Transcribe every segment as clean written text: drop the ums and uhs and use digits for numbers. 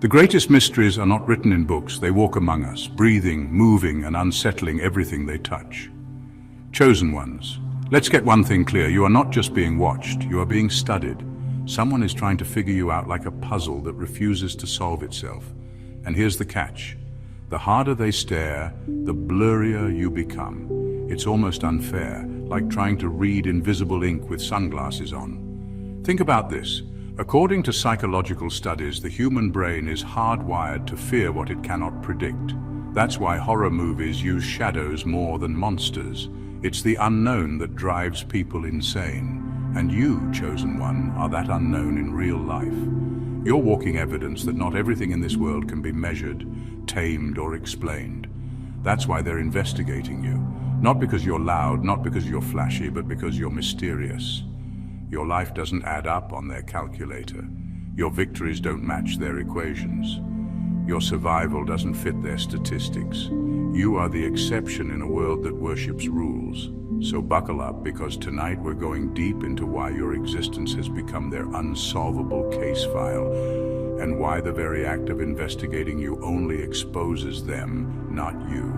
The greatest mysteries are not written in books, they walk among us, breathing, moving, and unsettling everything they touch. Chosen ones, let's get one thing clear, you are not just being watched, you are being studied. Someone is trying to figure you out like a puzzle that refuses to solve itself. And here's the catch. The harder they stare, the blurrier you become. It's almost unfair, like trying to read invisible ink with sunglasses on. Think about this. According to psychological studies, the human brain is hardwired to fear what it cannot predict. That's why horror movies use shadows more than monsters. It's the unknown that drives people insane. And you, chosen one, are that unknown in real life. You're walking evidence that not everything in this world can be measured, tamed, or explained. That's why they're investigating you. Not because you're loud, not because you're flashy, but because you're mysterious. Your life doesn't add up on their calculator. Your victories don't match their equations. Your survival doesn't fit their statistics. You are the exception in a world that worships rules. So buckle up, because tonight we're going deep into why your existence has become their unsolvable case file, and why the very act of investigating you only exposes them, not you.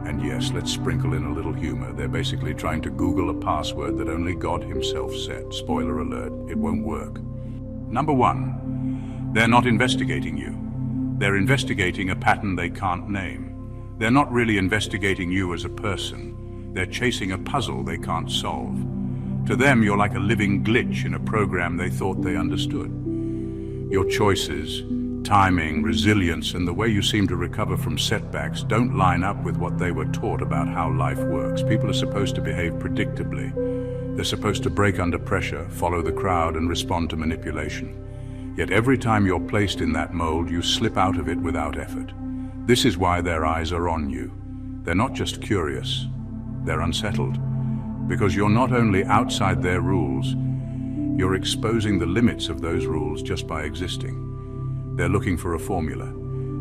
And yes, let's sprinkle in a little humor. They're basically trying to Google a password that only God himself set. Spoiler alert, it won't work. Number one, they're not investigating you. They're investigating a pattern they can't name. They're not really investigating you as a person. They're chasing a puzzle they can't solve. To them, you're like a living glitch in a program they thought they understood. Your choices, timing, resilience, and the way you seem to recover from setbacks don't line up with what they were taught about how life works. People are supposed to behave predictably. They're supposed to break under pressure, follow the crowd, and respond to manipulation. Yet every time you're placed in that mold, you slip out of it without effort. This is why their eyes are on you. They're not just curious, they're unsettled. Because you're not only outside their rules, you're exposing the limits of those rules just by existing. They're looking for a formula.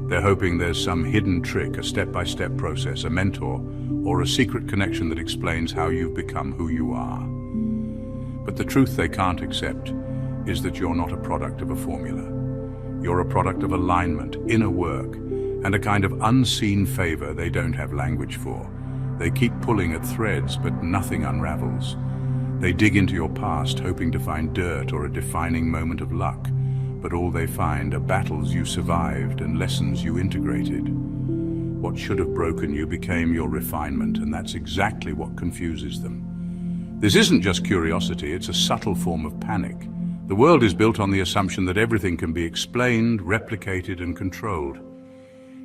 They're hoping there's some hidden trick, a step-by-step process, a mentor, or a secret connection that explains how you've become who you are. But the truth they can't accept is that you're not a product of a formula. You're a product of alignment, inner work, and a kind of unseen favor they don't have language for. They keep pulling at threads, but nothing unravels. They dig into your past, hoping to find dirt or a defining moment of luck. But all they find are battles you survived and lessons you integrated. What should have broken you became your refinement, and that's exactly what confuses them. This isn't just curiosity, it's a subtle form of panic. The world is built on the assumption that everything can be explained, replicated, and controlled.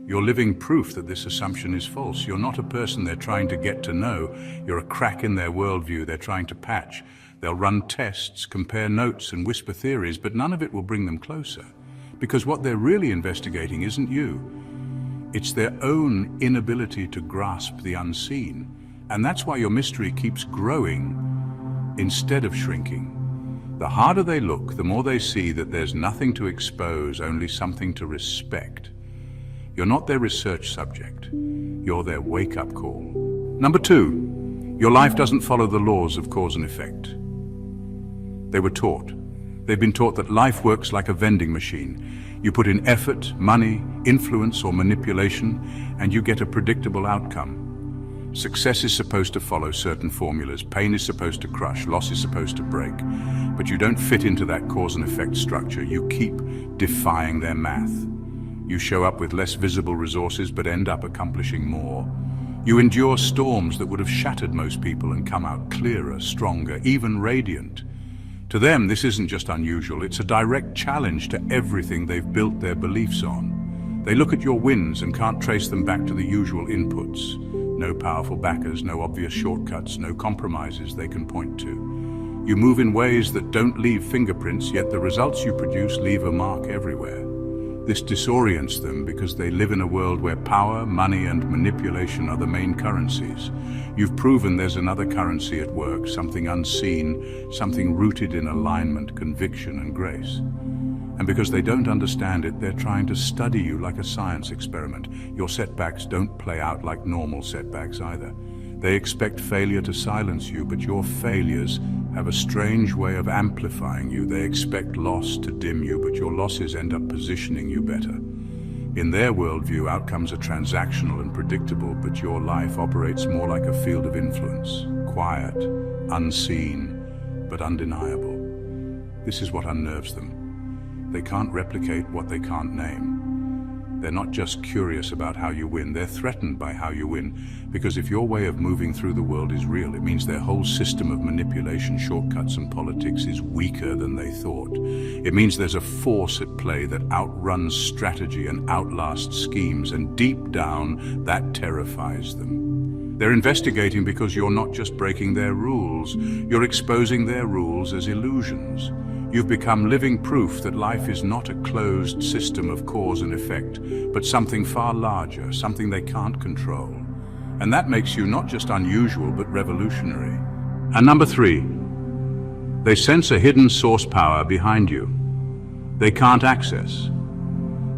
You're living proof that this assumption is false. You're not a person they're trying to get to know. You're a crack in their worldview they're trying to patch. They'll run tests, compare notes, and whisper theories, but none of it will bring them closer. Because what they're really investigating isn't you. It's their own inability to grasp the unseen. And that's why your mystery keeps growing instead of shrinking. The harder they look, the more they see that there's nothing to expose, only something to respect. You're not their research subject. You're their wake-up call. Number two, your life doesn't follow the laws of cause and effect. They were taught. They've been taught that life works like a vending machine. You put in effort, money, influence, or manipulation, and you get a predictable outcome. Success is supposed to follow certain formulas. Pain is supposed to crush. Loss is supposed to break. But you don't fit into that cause and effect structure. You keep defying their math. You show up with less visible resources, but end up accomplishing more. You endure storms that would have shattered most people and come out clearer, stronger, even radiant. To them, this isn't just unusual, it's a direct challenge to everything they've built their beliefs on. They look at your wins and can't trace them back to the usual inputs. No powerful backers, no obvious shortcuts, no compromises they can point to. You move in ways that don't leave fingerprints, yet the results you produce leave a mark everywhere. This disorients them because they live in a world where power, money, and manipulation are the main currencies. You've proven there's another currency at work, something unseen, something rooted in alignment, conviction, and grace. And because they don't understand it, they're trying to study you like a science experiment. Your setbacks don't play out like normal setbacks either. They expect failure to silence you, but your failures have a strange way of amplifying you. They expect loss to dim you, but your losses end up positioning you better. In their worldview, outcomes are transactional and predictable, but your life operates more like a field of influence, quiet, unseen, but undeniable. This is what unnerves them. They can't replicate what they can't name. They're not just curious about how you win, they're threatened by how you win, because if your way of moving through the world is real, it means their whole system of manipulation, shortcuts, and politics is weaker than they thought. It means there's a force at play that outruns strategy and outlasts schemes, and deep down, that terrifies them. They're investigating because you're not just breaking their rules, you're exposing their rules as illusions. You've become living proof that life is not a closed system of cause and effect, but something far larger, something they can't control. And that makes you not just unusual, but revolutionary. And number 3, they sense a hidden source power behind you they can't access.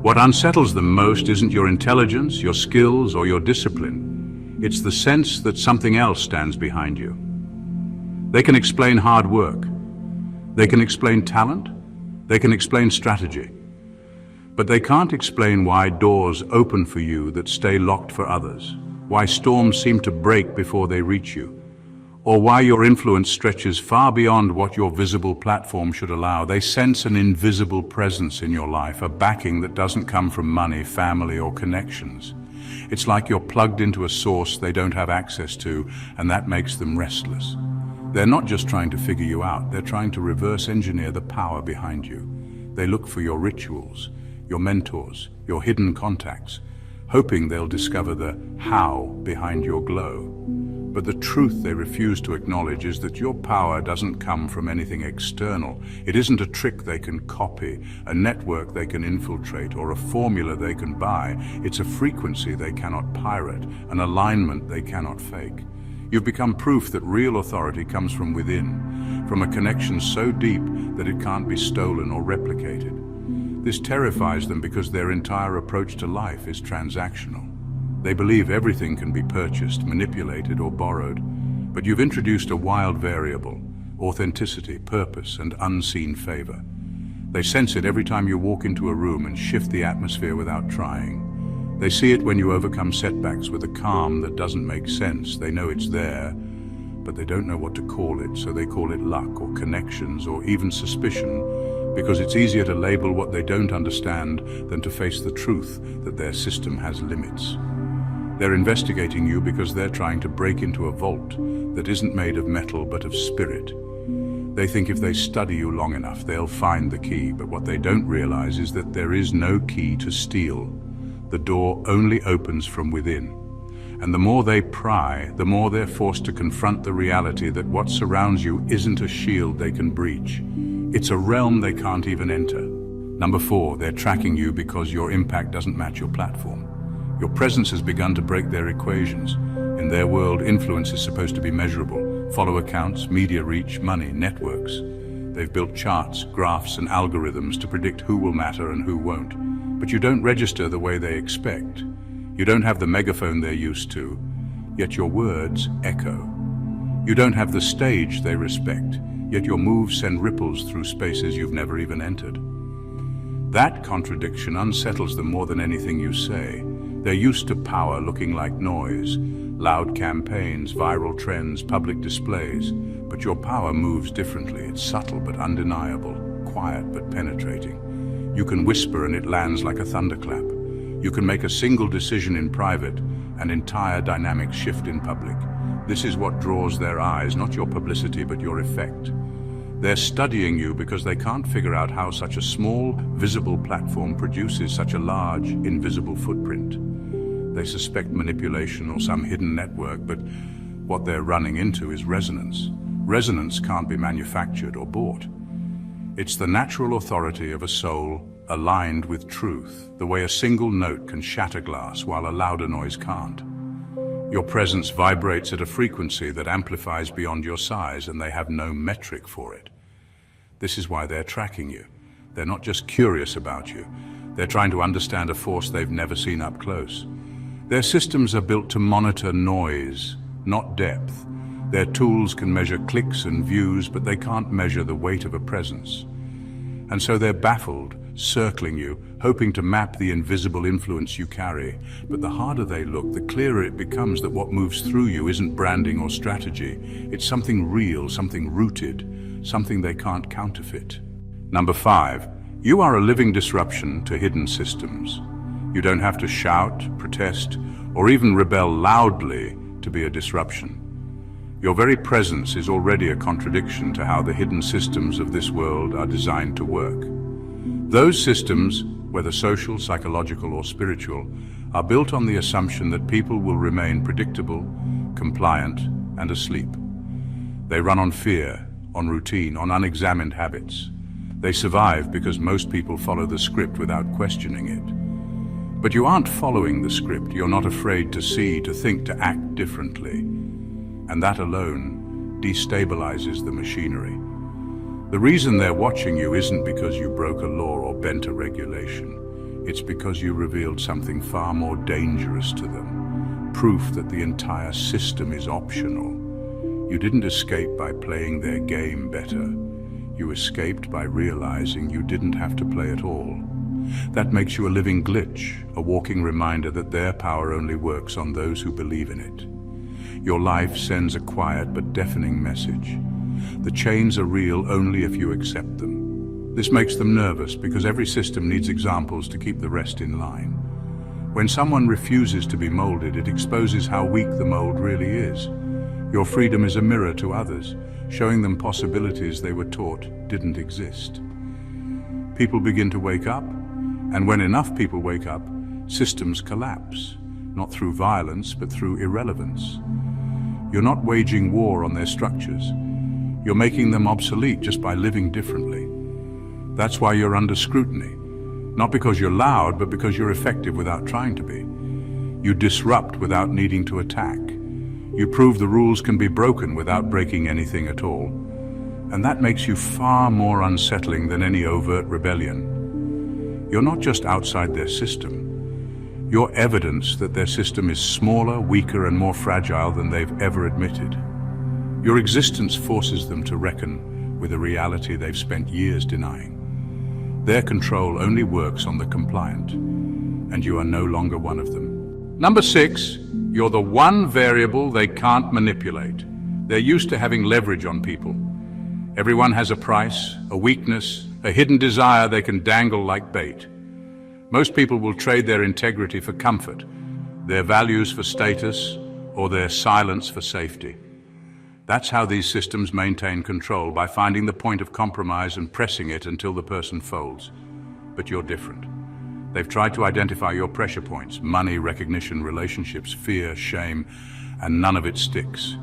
What unsettles them most isn't your intelligence, your skills, or your discipline. It's the sense that something else stands behind you. They can explain hard work. They can explain talent, they can explain strategy, but they can't explain why doors open for you that stay locked for others, why storms seem to break before they reach you, or why your influence stretches far beyond what your visible platform should allow. They sense an invisible presence in your life, a backing that doesn't come from money, family, or connections. It's like you're plugged into a source they don't have access to, and that makes them restless. They're not just trying to figure you out, they're trying to reverse engineer the power behind you. They look for your rituals, your mentors, your hidden contacts, hoping they'll discover the how behind your glow. But the truth they refuse to acknowledge is that your power doesn't come from anything external. It isn't a trick they can copy, a network they can infiltrate, or a formula they can buy. It's a frequency they cannot pirate, an alignment they cannot fake. You've become proof that real authority comes from within, from a connection so deep that it can't be stolen or replicated. This terrifies them because their entire approach to life is transactional. They believe everything can be purchased, manipulated, or borrowed, but you've introduced a wild variable: authenticity, purpose, and unseen favor. They sense it every time you walk into a room and shift the atmosphere without trying. They see it when you overcome setbacks with a calm that doesn't make sense. They know it's there, but they don't know what to call it, so they call it luck or connections or even suspicion, because it's easier to label what they don't understand than to face the truth that their system has limits. They're investigating you because they're trying to break into a vault that isn't made of metal but of spirit. They think if they study you long enough, they'll find the key, but what they don't realize is that there is no key to steal. The door only opens from within. And the more they pry, the more they're forced to confront the reality that what surrounds you isn't a shield they can breach. It's a realm they can't even enter. Number 4, they're tracking you because your impact doesn't match your platform. Your presence has begun to break their equations. In their world, influence is supposed to be measurable. Follower counts, media reach, money, networks. They've built charts, graphs, and algorithms to predict who will matter and who won't. But you don't register the way they expect. You don't have the megaphone they're used to, yet your words echo. You don't have the stage they respect, yet your moves send ripples through spaces you've never even entered. That contradiction unsettles them more than anything you say. They're used to power looking like noise, loud campaigns, viral trends, public displays. But your power moves differently. It's subtle but undeniable, quiet but penetrating. You can whisper and it lands like a thunderclap. You can make a single decision in private and entire dynamics shift in public. This is what draws their eyes, not your publicity, but your effect. They're studying you because they can't figure out how such a small, visible platform produces such a large, invisible footprint. They suspect manipulation or some hidden network, but what they're running into is resonance. Resonance can't be manufactured or bought. It's the natural authority of a soul aligned with truth, the way a single note can shatter glass while a louder noise can't. Your presence vibrates at a frequency that amplifies beyond your size, and they have no metric for it. This is why they're tracking you. They're not just curious about you. They're trying to understand a force they've never seen up close. Their systems are built to monitor noise, not depth. Their tools can measure clicks and views, but they can't measure the weight of a presence. And so they're baffled, circling you, hoping to map the invisible influence you carry. But the harder they look, the clearer it becomes that what moves through you isn't branding or strategy. It's something real, something rooted, something they can't counterfeit. Number 5, you are a living disruption to hidden systems. You don't have to shout, protest, or even rebel loudly to be a disruption. Your very presence is already a contradiction to how the hidden systems of this world are designed to work. Those systems, whether social, psychological, or spiritual, are built on the assumption that people will remain predictable, compliant, and asleep. They run on fear, on routine, on unexamined habits. They survive because most people follow the script without questioning it. But you aren't following the script. You're not afraid to see, to think, to act differently. And that alone destabilizes the machinery. The reason they're watching you isn't because you broke a law or bent a regulation. It's because you revealed something far more dangerous to them. Proof that the entire system is optional. You didn't escape by playing their game better. You escaped by realizing you didn't have to play at all. That makes you a living glitch, a walking reminder that their power only works on those who believe in it. Your life sends a quiet but deafening message. The chains are real only if you accept them. This makes them nervous because every system needs examples to keep the rest in line. When someone refuses to be molded, it exposes how weak the mold really is. Your freedom is a mirror to others, showing them possibilities they were taught didn't exist. People begin to wake up, and when enough people wake up, systems collapse, not through violence but through irrelevance. You're not waging war on their structures. You're making them obsolete just by living differently. That's why you're under scrutiny. Not because you're loud, but because you're effective without trying to be. You disrupt without needing to attack. You prove the rules can be broken without breaking anything at all. And that makes you far more unsettling than any overt rebellion. You're not just outside their system. You're evidence that their system is smaller, weaker, and more fragile than they've ever admitted. Your existence forces them to reckon with a reality they've spent years denying. Their control only works on the compliant, and you are no longer one of them. Number 6, you're the one variable they can't manipulate. They're used to having leverage on people. Everyone has a price, a weakness, a hidden desire they can dangle like bait. Most people will trade their integrity for comfort, their values for status, or their silence for safety. That's how these systems maintain control, by finding the point of compromise and pressing it until the person folds. But you're different. They've tried to identify your pressure points: money, recognition, relationships, fear, shame, and none of it sticks.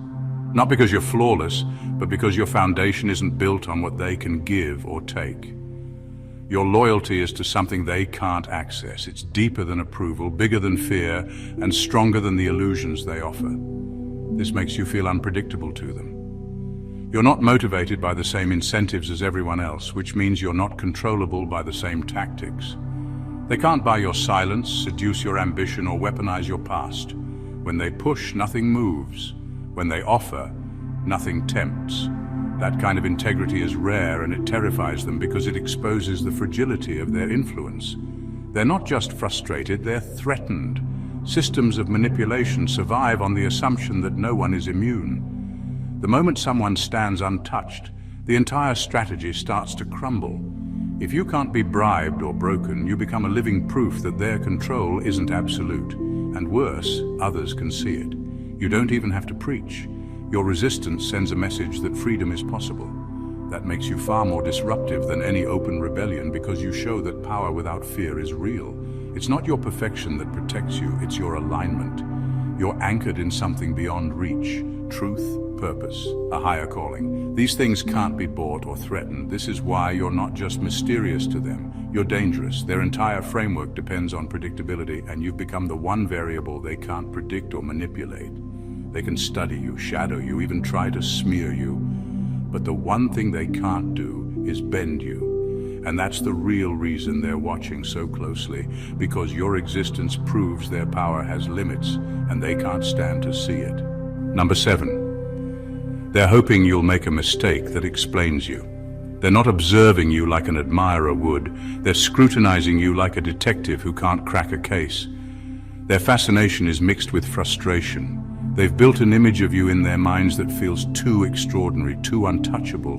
Not because you're flawless, but because your foundation isn't built on what they can give or take. Your loyalty is to something they can't access. It's deeper than approval, bigger than fear, and stronger than the illusions they offer. This makes you feel unpredictable to them. You're not motivated by the same incentives as everyone else, which means you're not controllable by the same tactics. They can't buy your silence, seduce your ambition, or weaponize your past. When they push, nothing moves. When they offer, nothing tempts. That kind of integrity is rare, and it terrifies them because it exposes the fragility of their influence. They're not just frustrated, they're threatened. Systems of manipulation survive on the assumption that no one is immune. The moment someone stands untouched, the entire strategy starts to crumble. If you can't be bribed or broken, you become a living proof that their control isn't absolute. And worse, others can see it. You don't even have to preach. Your resistance sends a message that freedom is possible. That makes you far more disruptive than any open rebellion, because you show that power without fear is real. It's not your perfection that protects you, it's your alignment. You're anchored in something beyond reach: truth, purpose, a higher calling. These things can't be bought or threatened. This is why you're not just mysterious to them, you're dangerous. Their entire framework depends on predictability, and you've become the one variable they can't predict or manipulate. They can study you, shadow you, even try to smear you. But the one thing they can't do is bend you. And that's the real reason they're watching so closely, because your existence proves their power has limits, and they can't stand to see it. Number 7. They're hoping you'll make a mistake that explains you. They're not observing you like an admirer would. They're scrutinizing you like a detective who can't crack a case. Their fascination is mixed with frustration. They've built an image of you in their minds that feels too extraordinary, too untouchable,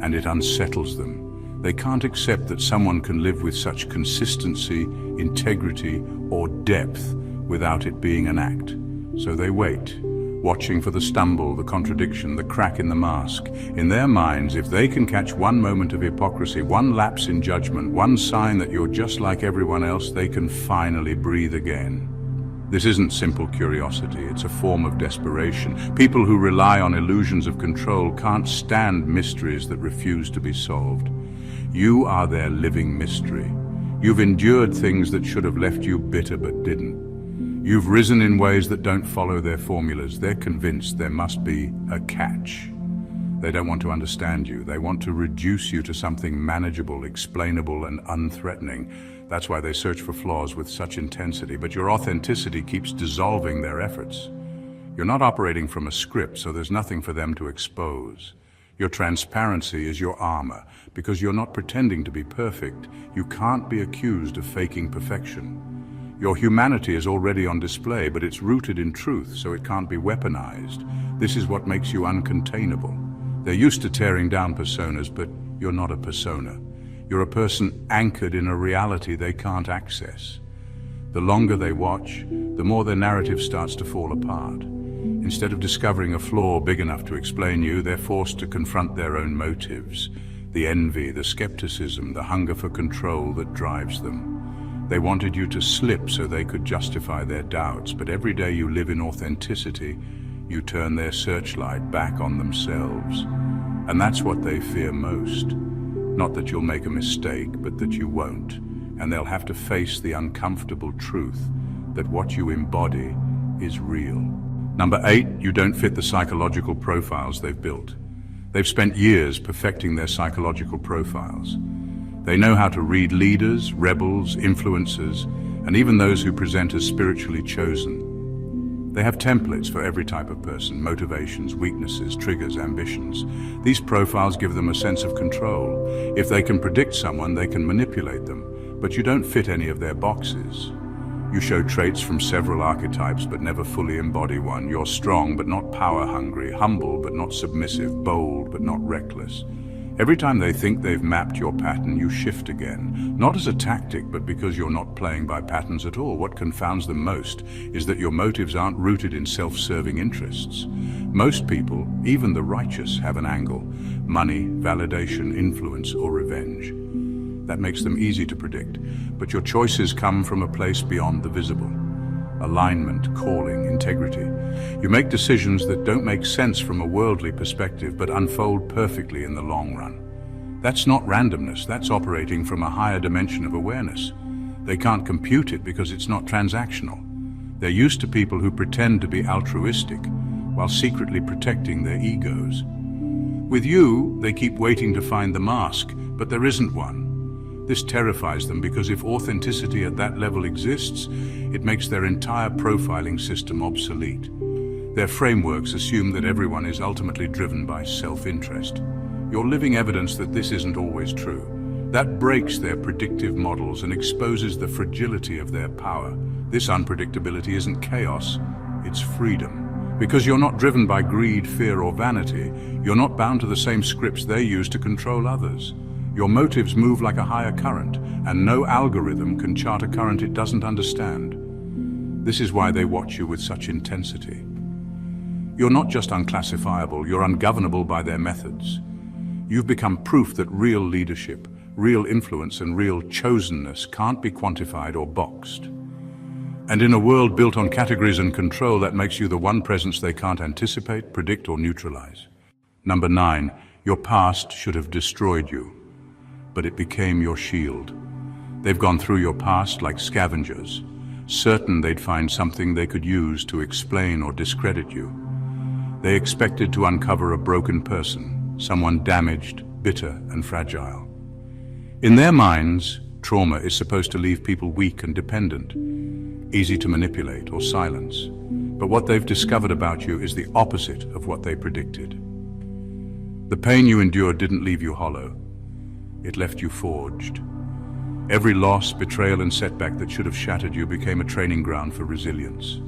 and it unsettles them. They can't accept that someone can live with such consistency, integrity, or depth without it being an act. So they wait, watching for the stumble, the contradiction, the crack in the mask. In their minds, if they can catch one moment of hypocrisy, one lapse in judgment, one sign that you're just like everyone else, they can finally breathe again. This isn't simple curiosity, it's a form of desperation. People who rely on illusions of control can't stand mysteries that refuse to be solved. You are their living mystery. You've endured things that should have left you bitter but didn't. You've risen in ways that don't follow their formulas. They're convinced there must be a catch. They don't want to understand you. They want to reduce you to something manageable, explainable, and unthreatening. That's why they search for flaws with such intensity, but your authenticity keeps dissolving their efforts. You're not operating from a script, so there's nothing for them to expose. Your transparency is your armor. Because you're not pretending to be perfect, you can't be accused of faking perfection. Your humanity is already on display, but it's rooted in truth, so it can't be weaponized. This is what makes you uncontainable. They're used to tearing down personas, but you're not a persona. You're a person anchored in a reality they can't access. The longer they watch, the more their narrative starts to fall apart. Instead of discovering a flaw big enough to explain you, they're forced to confront their own motives. The envy, the skepticism, the hunger for control that drives them. They wanted you to slip so they could justify their doubts, but every day you live in authenticity, you turn their searchlight back on themselves. And that's what they fear most. Not that you'll make a mistake, but that you won't. And they'll have to face the uncomfortable truth that what you embody is real. Number 8, you don't fit the psychological profiles they've built. They've spent years perfecting their psychological profiles. They know how to read leaders, rebels, influencers, and even those who present as spiritually chosen. They have templates for every type of person, motivations, weaknesses, triggers, ambitions. These profiles give them a sense of control. If they can predict someone, they can manipulate them, but you don't fit any of their boxes. You show traits from several archetypes, but never fully embody one. You're strong, but not power-hungry, humble, but not submissive, bold, but not reckless. Every time they think they've mapped your pattern, you shift again. Not as a tactic, but because you're not playing by patterns at all. What confounds them most is that your motives aren't rooted in self-serving interests. Most people, even the righteous, have an angle: money, validation, influence, or revenge. That makes them easy to predict, but your choices come from a place beyond the visible. Alignment, calling, integrity. You make decisions that don't make sense from a worldly perspective, but unfold perfectly in the long run. That's not randomness, that's operating from a higher dimension of awareness. They can't compute it because it's not transactional. They're used to people who pretend to be altruistic while secretly protecting their egos. With you, they keep waiting to find the mask, but there isn't one. This terrifies them because if authenticity at that level exists, it makes their entire profiling system obsolete. Their frameworks assume that everyone is ultimately driven by self-interest. You're living evidence that this isn't always true. That breaks their predictive models and exposes the fragility of their power. This unpredictability isn't chaos, it's freedom. Because you're not driven by greed, fear, or vanity, you're not bound to the same scripts they use to control others. Your motives move like a higher current, and no algorithm can chart a current it doesn't understand. This is why they watch you with such intensity. You're not just unclassifiable, you're ungovernable by their methods. You've become proof that real leadership, real influence, and real chosenness can't be quantified or boxed. And in a world built on categories and control, that makes you the one presence they can't anticipate, predict, or neutralize. Number 9, your past should have destroyed you, but it became your shield. They've gone through your past like scavengers, certain they'd find something they could use to explain or discredit you. They expected to uncover a broken person, someone damaged, bitter, and fragile. In their minds, trauma is supposed to leave people weak and dependent, easy to manipulate or silence. But what they've discovered about you is the opposite of what they predicted. The pain you endured didn't leave you hollow. It left you forged. Every loss, betrayal, and setback that should have shattered you became a training ground for resilience.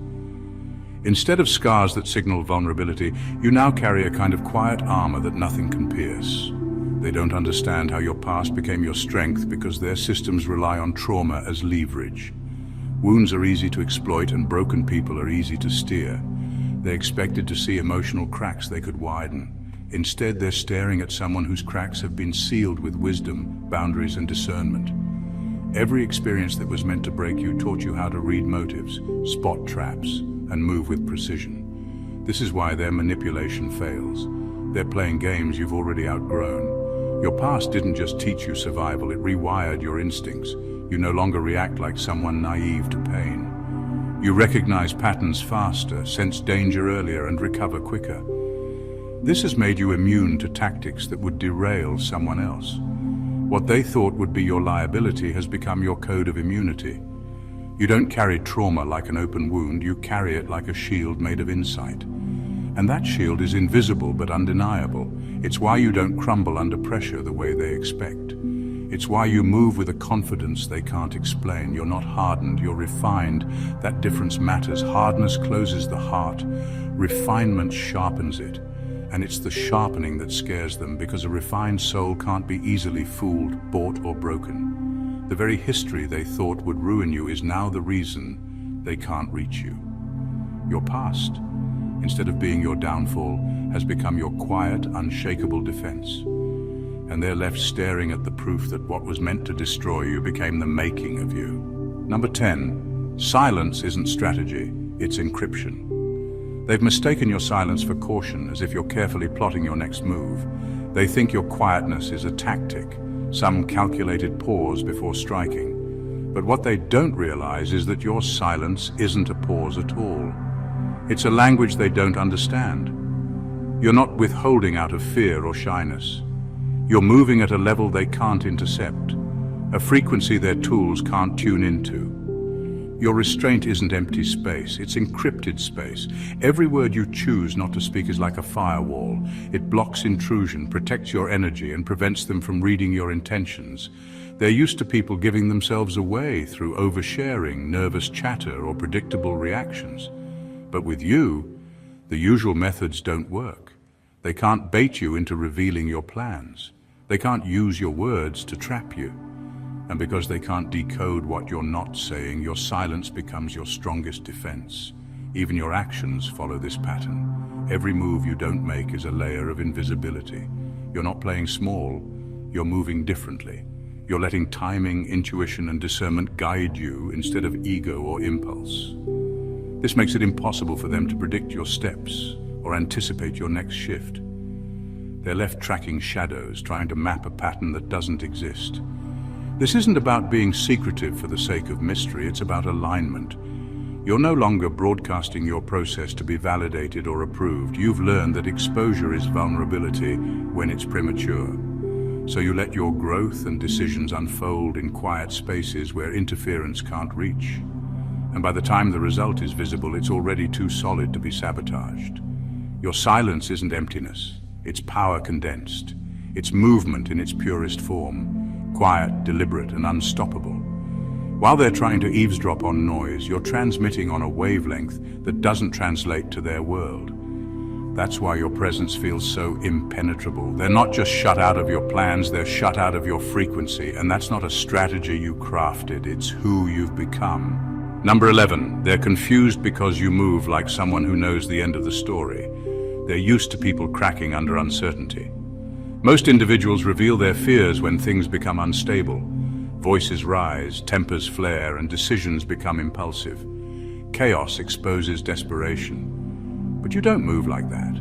Instead of scars that signal vulnerability, you now carry a kind of quiet armor that nothing can pierce. They don't understand how your past became your strength because their systems rely on trauma as leverage. Wounds are easy to exploit and broken people are easy to steer. They expected to see emotional cracks they could widen. Instead, they're staring at someone whose cracks have been sealed with wisdom, boundaries, and discernment. Every experience that was meant to break you taught you how to read motives, spot traps, and move with precision. This is why their manipulation fails. They're playing games you've already outgrown. Your past didn't just teach you survival, it rewired your instincts. You no longer react like someone naive to pain. You recognize patterns faster, sense danger earlier, and recover quicker. This has made you immune to tactics that would derail someone else. What they thought would be your liability has become your code of immunity. You don't carry trauma like an open wound, you carry it like a shield made of insight. And that shield is invisible but undeniable. It's why you don't crumble under pressure the way they expect. It's why you move with a confidence they can't explain. You're not hardened, you're refined. That difference matters. Hardness closes the heart. Refinement sharpens it. And it's the sharpening that scares them, because a refined soul can't be easily fooled, bought, or broken. The very history they thought would ruin you is now the reason they can't reach you. Your past, instead of being your downfall, has become your quiet, unshakable defense. And they're left staring at the proof that what was meant to destroy you became the making of you. Number 10, silence isn't strategy, it's encryption. They've mistaken your silence for caution, as if you're carefully plotting your next move. They think your quietness is a tactic, some calculated pause before striking. But what they don't realize is that your silence isn't a pause at all. It's a language they don't understand. You're not withholding out of fear or shyness. You're moving at a level they can't intercept, a frequency their tools can't tune into. Your restraint isn't empty space, it's encrypted space. Every word you choose not to speak is like a firewall. It blocks intrusion, protects your energy, and prevents them from reading your intentions. They're used to people giving themselves away through oversharing, nervous chatter, or predictable reactions. But with you, the usual methods don't work. They can't bait you into revealing your plans. They can't use your words to trap you. And because they can't decode what you're not saying, your silence becomes your strongest defense. Even your actions follow this pattern. Every move you don't make is a layer of invisibility. You're not playing small, you're moving differently. You're letting timing, intuition, and discernment guide you instead of ego or impulse. This makes it impossible for them to predict your steps or anticipate your next shift. They're left tracking shadows, trying to map a pattern that doesn't exist. This isn't about being secretive for the sake of mystery, it's about alignment. You're no longer broadcasting your process to be validated or approved. You've learned that exposure is vulnerability when it's premature. So you let your growth and decisions unfold in quiet spaces where interference can't reach. And by the time the result is visible, it's already too solid to be sabotaged. Your silence isn't emptiness, it's power condensed. It's movement in its purest form, quiet, deliberate, and unstoppable. While they're trying to eavesdrop on noise, you're transmitting on a wavelength that doesn't translate to their world. That's why your presence feels so impenetrable. They're not just shut out of your plans, they're shut out of your frequency. And that's not a strategy you crafted, it's who you've become. Number 11, they're confused because you move like someone who knows the end of the story. They're used to people cracking under uncertainty. Most individuals reveal their fears when things become unstable. Voices rise, tempers flare, and decisions become impulsive. Chaos exposes desperation. But you don't move like that.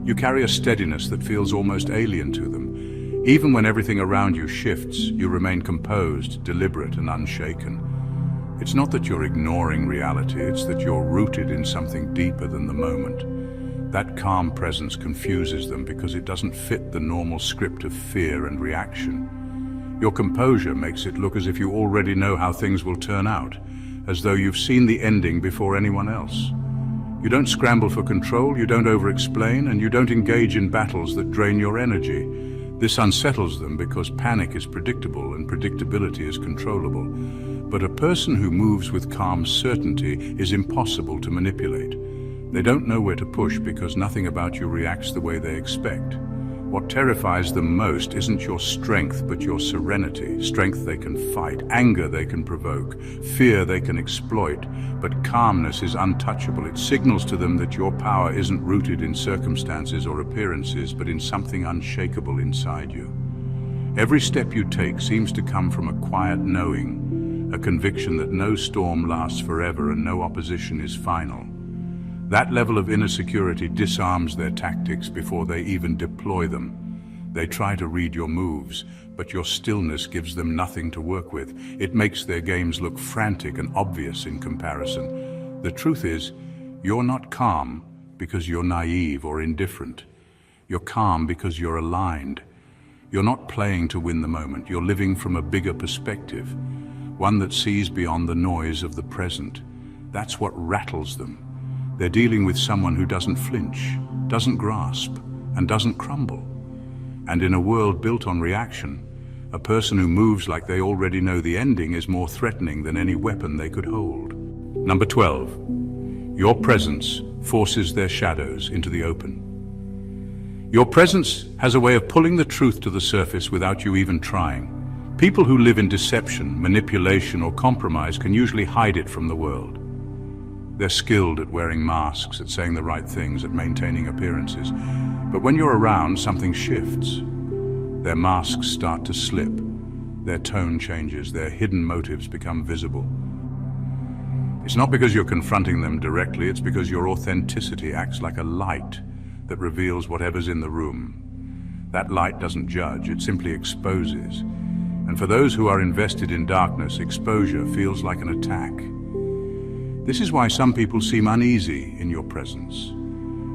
You carry a steadiness that feels almost alien to them. Even when everything around you shifts, you remain composed, deliberate, and unshaken. It's not that you're ignoring reality, it's that you're rooted in something deeper than the moment. That calm presence confuses them because it doesn't fit the normal script of fear and reaction. Your composure makes it look as if you already know how things will turn out, as though you've seen the ending before anyone else. You don't scramble for control, you don't over-explain, and you don't engage in battles that drain your energy. This unsettles them because panic is predictable and predictability is controllable. But a person who moves with calm certainty is impossible to manipulate. They don't know where to push because nothing about you reacts the way they expect. What terrifies them most isn't your strength, but your serenity. Strength they can fight, anger they can provoke, fear they can exploit, but calmness is untouchable. It signals to them that your power isn't rooted in circumstances or appearances, but in something unshakable inside you. Every step you take seems to come from a quiet knowing, a conviction that no storm lasts forever and no opposition is final. That level of inner security disarms their tactics before they even deploy them. They try to read your moves, but your stillness gives them nothing to work with. It makes their games look frantic and obvious in comparison. The truth is, you're not calm because you're naive or indifferent. You're calm because you're aligned. You're not playing to win the moment. You're living from a bigger perspective, one that sees beyond the noise of the present. That's what rattles them. They're dealing with someone who doesn't flinch, doesn't grasp, and doesn't crumble. And in a world built on reaction, a person who moves like they already know the ending is more threatening than any weapon they could hold. Number 12. Your presence forces their shadows into the open. Your presence has a way of pulling the truth to the surface without you even trying. People who live in deception, manipulation, or compromise can usually hide it from the world. They're skilled at wearing masks, at saying the right things, at maintaining appearances. But when you're around, something shifts. Their masks start to slip. Their tone changes. Their hidden motives become visible. It's not because you're confronting them directly, it's because your authenticity acts like a light that reveals whatever's in the room. That light doesn't judge, it simply exposes. And for those who are invested in darkness, exposure feels like an attack. This is why some people seem uneasy in your presence.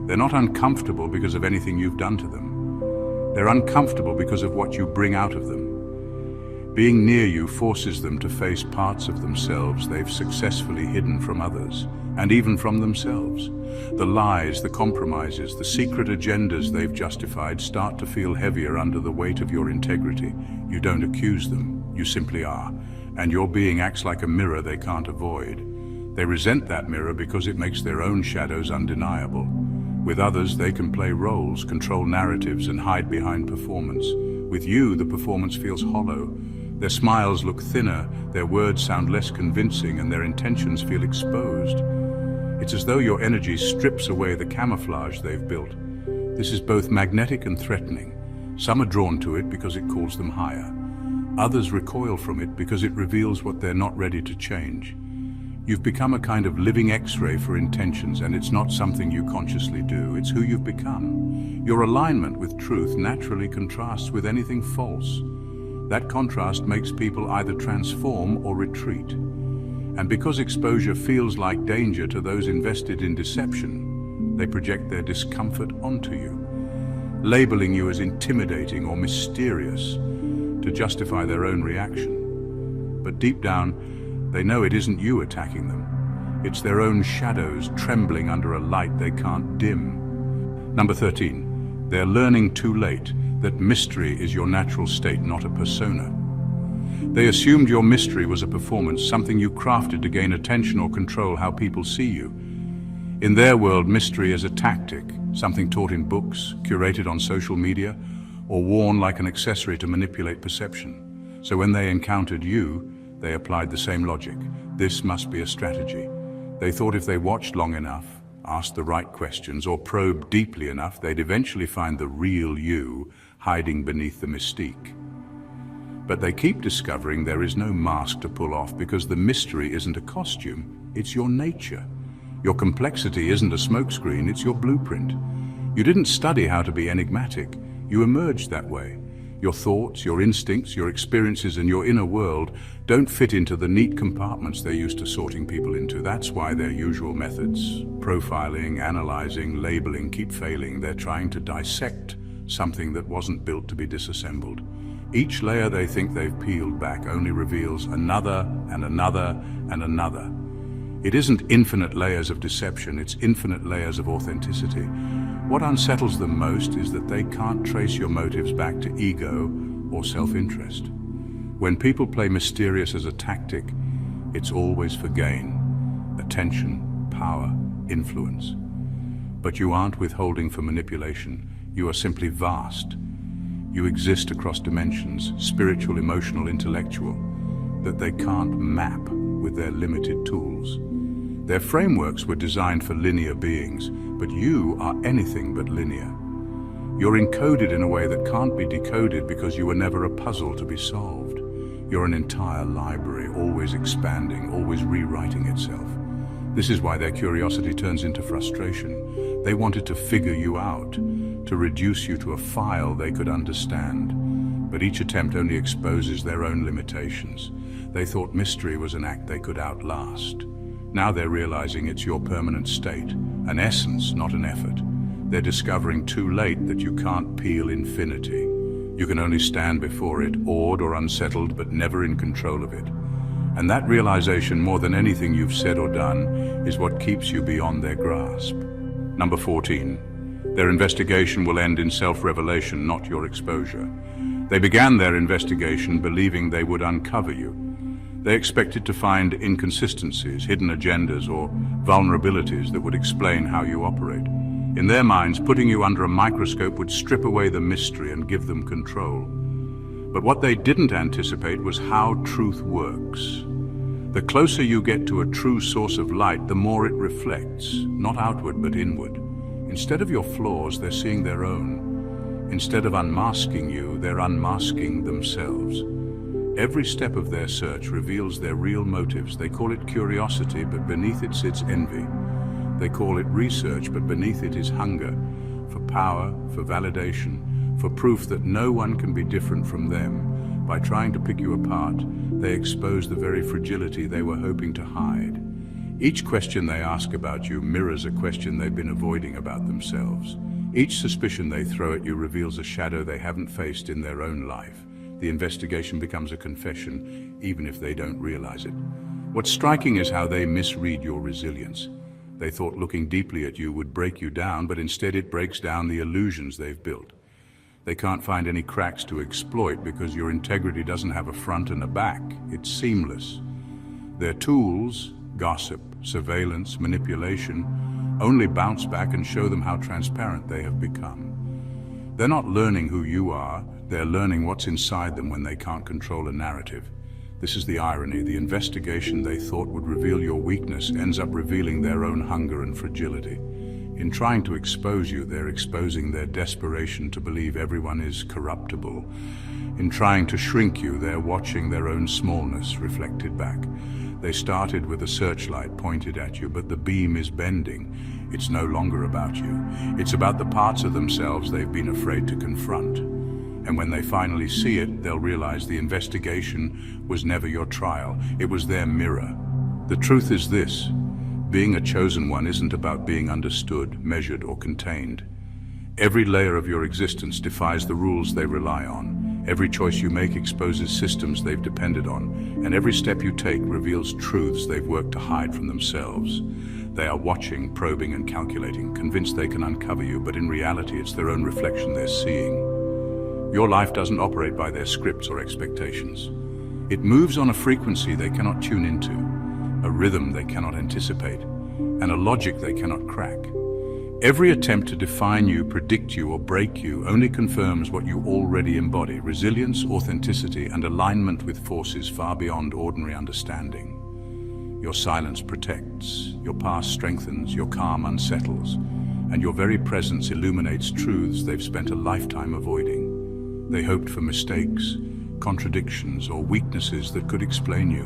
They're not uncomfortable because of anything you've done to them. They're uncomfortable because of what you bring out of them. Being near you forces them to face parts of themselves they've successfully hidden from others, and even from themselves. The lies, the compromises, the secret agendas they've justified start to feel heavier under the weight of your integrity. You don't accuse them, you simply are. And your being acts like a mirror they can't avoid. They resent that mirror because it makes their own shadows undeniable. With others, they can play roles, control narratives, and hide behind performance. With you, the performance feels hollow. Their smiles look thinner, their words sound less convincing, and their intentions feel exposed. It's as though your energy strips away the camouflage they've built. This is both magnetic and threatening. Some are drawn to it because it calls them higher. Others recoil from it because it reveals what they're not ready to change. You've become a kind of living X-ray for intentions, and it's not something you consciously do, it's who you've become. Your alignment with truth naturally contrasts with anything false. That contrast makes people either transform or retreat. And because exposure feels like danger to those invested in deception, they project their discomfort onto you, labeling you as intimidating or mysterious to justify their own reaction. But deep down, they know it isn't you attacking them. It's their own shadows trembling under a light they can't dim. Number 13, they're learning too late that mystery is your natural state, not a persona. They assumed your mystery was a performance, something you crafted to gain attention or control how people see you. In their world, mystery is a tactic, something taught in books, curated on social media, or worn like an accessory to manipulate perception. So when they encountered you, they applied the same logic. This must be a strategy. They thought if they watched long enough, asked the right questions, or probed deeply enough, they'd eventually find the real you hiding beneath the mystique. But they keep discovering there is no mask to pull off because the mystery isn't a costume, it's your nature. Your complexity isn't a smokescreen, it's your blueprint. You didn't study how to be enigmatic, you emerged that way. Your thoughts, your instincts, your experiences, and your inner world don't fit into the neat compartments they're used to sorting people into. That's why their usual methods, profiling, analyzing, labeling, keep failing. They're trying to dissect something that wasn't built to be disassembled. Each layer they think they've peeled back only reveals another and another and another. It isn't infinite layers of deception, it's infinite layers of authenticity. What unsettles them most is that they can't trace your motives back to ego or self-interest. When people play mysterious as a tactic, it's always for gain, attention, power, influence. But you aren't withholding for manipulation, you are simply vast. You exist across dimensions, spiritual, emotional, intellectual, that they can't map with their limited tools. Their frameworks were designed for linear beings, but you are anything but linear. You're encoded in a way that can't be decoded because you were never a puzzle to be solved. You're an entire library, always expanding, always rewriting itself. This is why their curiosity turns into frustration. They wanted to figure you out, to reduce you to a file they could understand. But each attempt only exposes their own limitations. They thought mystery was an act they could outlast. Now they're realizing it's your permanent state, an essence, not an effort. They're discovering too late that you can't peel infinity. You can only stand before it, awed or unsettled, but never in control of it. And that realization, more than anything you've said or done, is what keeps you beyond their grasp. Number 14. Their investigation will end in self-revelation, not your exposure. They began their investigation believing they would uncover you. They expected to find inconsistencies, hidden agendas, or vulnerabilities that would explain how you operate. In their minds, putting you under a microscope would strip away the mystery and give them control. But what they didn't anticipate was how truth works. The closer you get to a true source of light, the more it reflects, not outward but inward. Instead of your flaws, they're seeing their own. Instead of unmasking you, they're unmasking themselves. Every step of their search reveals their real motives. They call it curiosity, but beneath it sits envy. They call it research, but beneath it is hunger, for power, for validation, for proof that no one can be different from them. By trying to pick you apart, they expose the very fragility they were hoping to hide. Each question they ask about you mirrors a question they've been avoiding about themselves. Each suspicion they throw at you reveals a shadow they haven't faced in their own life. The investigation becomes a confession, even if they don't realize it. What's striking is how they misread your resilience. They thought looking deeply at you would break you down, but instead it breaks down the illusions they've built. They can't find any cracks to exploit because your integrity doesn't have a front and a back. It's seamless. Their tools, gossip, surveillance, manipulation, only bounce back and show them how transparent they have become. They're not learning who you are, they're learning what's inside them when they can't control a narrative. This is the irony. The investigation they thought would reveal your weakness ends up revealing their own hunger and fragility. In trying to expose you, they're exposing their desperation to believe everyone is corruptible. In trying to shrink you, they're watching their own smallness reflected back. They started with a searchlight pointed at you, but the beam is bending. It's no longer about you. It's about the parts of themselves they've been afraid to confront. And when they finally see it, they'll realize the investigation was never your trial. It was their mirror. The truth is this: being a chosen one isn't about being understood, measured, or contained. Every layer of your existence defies the rules they rely on. Every choice you make exposes systems they've depended on, and every step you take reveals truths they've worked to hide from themselves. They are watching, probing, and calculating, convinced they can uncover you, but in reality it's their own reflection they're seeing. Your life doesn't operate by their scripts or expectations. It moves on a frequency they cannot tune into, a rhythm they cannot anticipate, and a logic they cannot crack. Every attempt to define you, predict you, or break you only confirms what you already embody: resilience, authenticity, and alignment with forces far beyond ordinary understanding. Your silence protects, your past strengthens, your calm unsettles, and your very presence illuminates truths they've spent a lifetime avoiding. They hoped for mistakes, contradictions, or weaknesses that could explain you.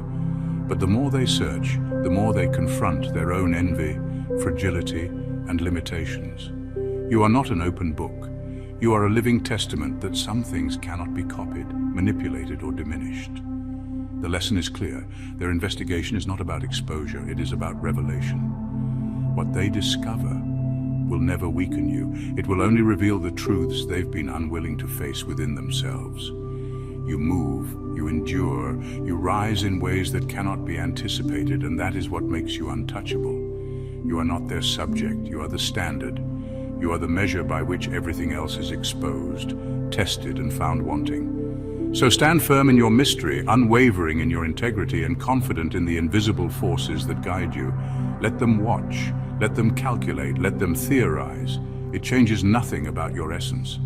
But the more they search, the more they confront their own envy, fragility, and limitations. You are not an open book. You are a living testament that some things cannot be copied, manipulated, or diminished. The lesson is clear. Their investigation is not about exposure, it is about revelation. What they discover will never weaken you. It will only reveal the truths they've been unwilling to face within themselves. You move, you endure, you rise in ways that cannot be anticipated, and that is what makes you untouchable. You are not their subject, you are the standard. You are the measure by which everything else is exposed, tested, and found wanting. So stand firm in your mystery, unwavering in your integrity, and confident in the invisible forces that guide you. Let them watch, let them calculate, let them theorize. It changes nothing about your essence.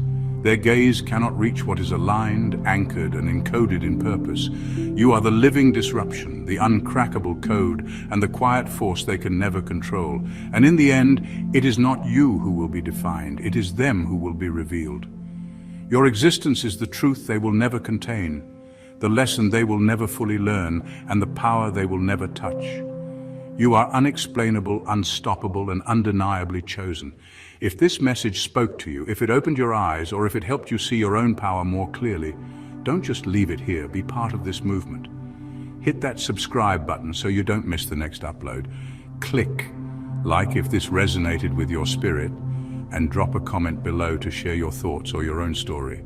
Their gaze cannot reach what is aligned, anchored, and encoded in purpose. You are the living disruption, the uncrackable code, and the quiet force they can never control. And in the end, it is not you who will be defined, it is them who will be revealed. Your existence is the truth they will never contain, the lesson they will never fully learn, and the power they will never touch. You are unexplainable, unstoppable, and undeniably chosen. If this message spoke to you, if it opened your eyes, or if it helped you see your own power more clearly, don't just leave it here, be part of this movement. Hit that subscribe button so you don't miss the next upload. Click like if this resonated with your spirit, and drop a comment below to share your thoughts or your own story.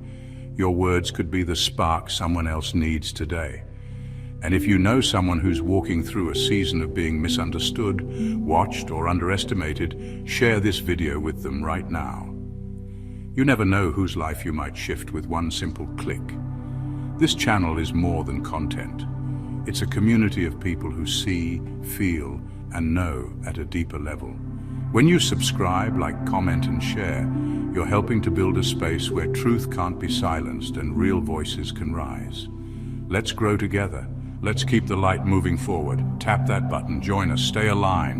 Your words could be the spark someone else needs today. And if you know someone who's walking through a season of being misunderstood, watched, or underestimated, share this video with them right now. You never know whose life you might shift with one simple click. This channel is more than content. It's a community of people who see, feel, and know at a deeper level. When you subscribe, like, comment, and share, you're helping to build a space where truth can't be silenced and real voices can rise. Let's grow together. Let's keep the light moving forward. Tap that button, join us, stay aligned.